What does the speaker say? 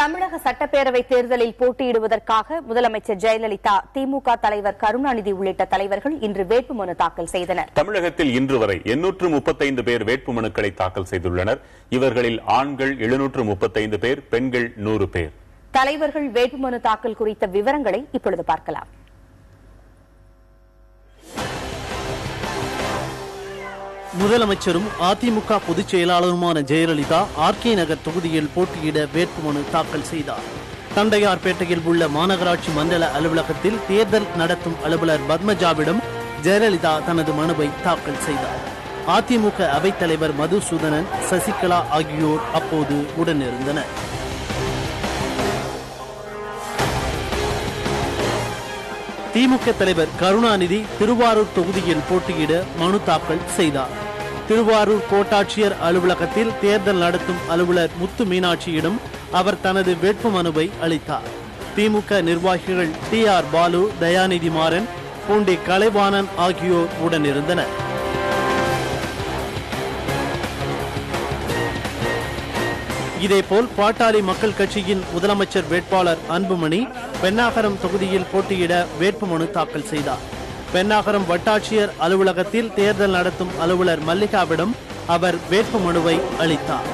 தமிழக சட்டப்பேரவை தேர்தலில் போட்டியிடுவதற்காக முதலமைச்சர் ஜெயலலிதா, திமுக தலைவர் கருணாநிதி உள்ளிட்ட தலைவர்கள் இன்று வேட்புமனு தாக்கல் செய்தனர். தமிழகத்தில் இன்று வரை 835 பேர் வேட்புமனுக்களை தாக்கல் செய்துள்ளனர். இவர்களில் ஆண்கள் 735 பேர், பெண்கள் 100 பேர். தலைவர்கள் வேட்புமனு தாக்கல் குறித்த விவரங்களை இப்பொழுது பார்க்கலாம். முதலமைச்சரும் அதிமுக பொதுச் செயலாளருமான ஜெயலலிதா ஆர்கே நகர் தொகுதியில் போட்டியிட வேட்புமனு தாக்கல் செய்தார். தண்டையார்பேட்டையில் உள்ள மாநகராட்சி மண்டல அலுவலகத்தில் தேர்தல் நடத்தும் அலுவலர் பத்மஜாவிடம் ஜெயலலிதா தனது மனுவை தாக்கல் செய்தார். அதிமுக அவைத்தலைவர் மதுசூதனன், சசிகலா ஆகியோர் அப்போது உடனிருந்தனர். திமுக தலைவர் கருணாநிதி திருவாரூர் தொகுதியில் போட்டியிட மனு தாக்கல் செய்தார். திருவாரூர் கோட்டாட்சியர் அலுவலகத்தில் தேர்தல் நடத்தும் அலுவலர் முத்து மீனாட்சியிடம் அவர் தனது வேட்புமனுவை அளித்தார். திமுக நிர்வாகிகள் TR பாலு, தயாநிதி மாறன், பூண்டி கலைவாணன் ஆகியோர் உடனிருந்தனர். இதேபோல் பாட்டாளி மக்கள் கட்சியின் முதலமைச்சர் வேட்பாளர் அன்புமணி பென்னாகரம் தொகுதியில் போட்டியிட வேட்புமனு தாக்கல் செய்தார். பென்னாகரம் வட்டாட்சியர் அலுவலகத்தில் தேர்தல் நடத்தும் அலுவலர் மல்லிகாவிடம் அவர் வேட்புமனுவை அளித்தார்.